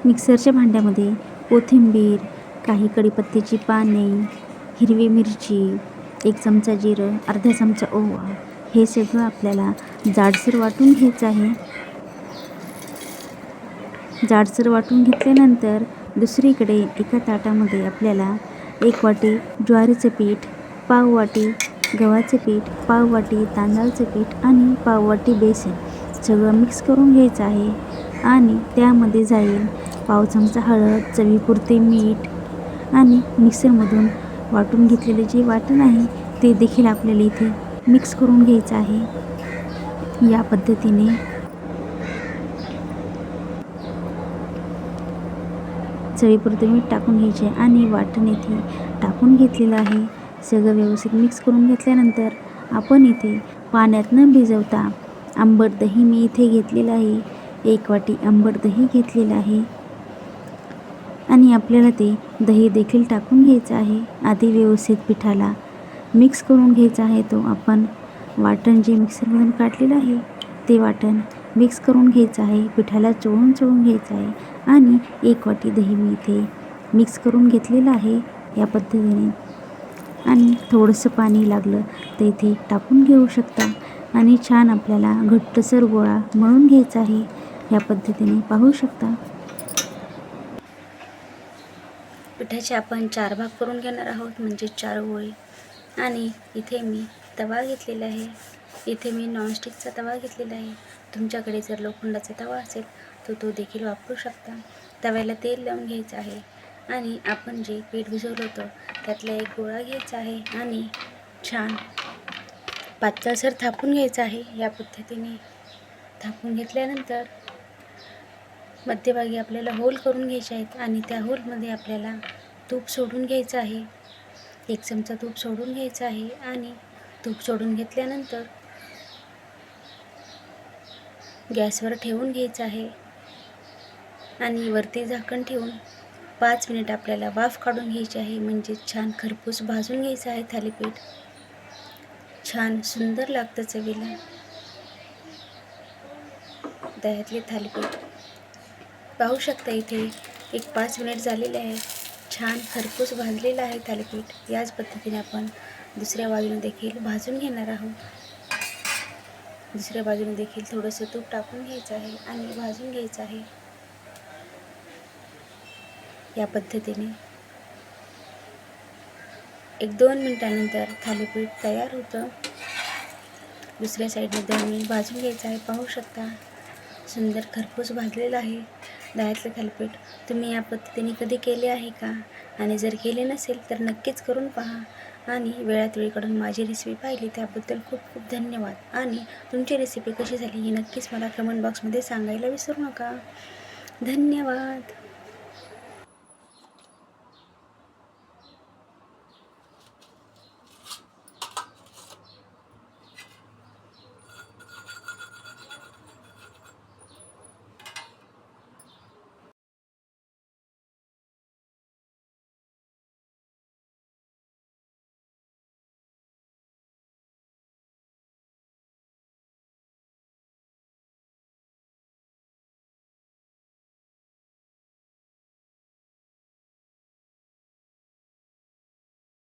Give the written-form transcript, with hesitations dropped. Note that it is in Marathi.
मिक्सरच्या भांड्यामध्ये कोथिंबीर, काही कढीपत्त्याची पाने, हिरवी मिरची, 1 चमचा जिरं, अर्धा चमचा ओवा हे सगळं आपल्याला जाडसर वाटून घ्यायचं आहे. जाडसर वाटून घेतल्यानंतर दुसरीकडे एका ताटामध्ये आपल्याला 1 वाटी ज्वारीचं पीठ, पाव वाटी गव्हाचं पीठ, पाव वाटी तांदळाचं पीठ आणि पाव वाटी बेसन सगळं मिक्स करून घ्यायचं आहे. आणि त्यामध्ये जाईल पाव चमचा हळद, चवीपुरते मीठ आणि मिक्सरमधून वाटून घेतलेले जे वाटण आहे ते देखील आपल्याला इथे मिक्स करून घ्यायचं आहे. या पद्धतीने चवीपुरते मीठ टाकून घ्यायचे आणि वाटण इथे टाकून घेतलेलं आहे. सगळं व्यवस्थित मिक्स करून घेतल्यानंतर आपण इथे पाण्यात न भिजवता आंबट दही मी इथे घेतलेलं आहे. 1 वाटी आंबट दही घेतलेलं आहे आणि आपल्याला ते दही देखील टाकून घ्यायचं आहे. आधी व्यवस्थित पिठाला मिक्स करून घ्यायचा आहे. तो आपण वाटण जे मिक्सरमधून काढलेलं आहे ते वाटण मिक्स करून घ्यायचं आहे. पिठाला चोळून घ्यायचं आहे आणि 1 वाटी दही मी इथे मिक्स करून घेतलेलं आहे या पद्धतीने. आणि थोडंसं पाणी लागलं तर इथे टाकून घेऊ शकता आणि छान आपल्याला घट्टसर गोळा मळून घ्यायचा आहे. या पद्धतीने पाहू शकता. पिठाचे आपण 4 भाग करून घेणार आहोत, म्हणजे 4 गोळे. आणि इथे मी तवा घेतलेला आहे. इथे मी नॉनस्टिकचा तवा घेतलेला आहे. तुमच्याकडे जर लोखंडाचा तवा असेल तर तो देखील वापरू शकता. तव्याला तेल लावून घ्यायचं आहे आणि आपण जे पीठ भिजवलं होतं त्यातला एक गोळा घ्यायचा आहे आणि छान पातळसर थापून घ्यायचं आहे. या पद्धतीने थापून घेतल्यानंतर मध्यभागी आपल्याला होल करून घ्यायचे आहेत आणि त्या होलमध्ये आपल्याला तूप सोडून घ्यायचं आहे. 1 चमचा तूप सोडून घ्यायचं आहे आणि तूप सोडून घेतल्यानंतर गॅसवर ठेवून घ्यायचं आहे आणि वरती झाकण ठेवून 5 मिनिट आपल्याला वाफ काढून घ्यायची आहे. म्हणजे छान खरपूस भाजून घ्यायचं आहे थालीपीठ. छान सुंदर लागतं चवीला दह्यातले थालीपीठ. पाहू शकता इथे 5 मिनिट झालेले आहे. छान खरपूस भाजलेलं आहे थालीपीठ. याच पद्धतीने आपण दुसऱ्या बाजूने देखील भाजून घेणार आहोत. दुसऱ्या बाजूने देखील थोडंसं तूप टाकून घ्यायचं आहे आणि भाजून घ्यायचं आहे. या पद्धतीने 1-2 मिनिटानंतर थालीपीठ तयार होतं. दुसऱ्या साईडने 2 मिनिट भाजून घ्यायचं आहे. पाहू शकता सुंदर खरपूस भाजलेलं आहे दह्यातलं थालीपीठ. तुम्ही या पद्धतीने कधी केले आहे का? आणि जर केले नसेल तर नक्कीच करून पहा. आणि वेळात वेळ काढून माझी रेसिपी पाहिली त्याबद्दल खूप खूप धन्यवाद. आणि तुमची रेसिपी कशी झाली हे नक्कीच मला कमेंट बॉक्समध्ये सांगायला विसरू नका. धन्यवाद.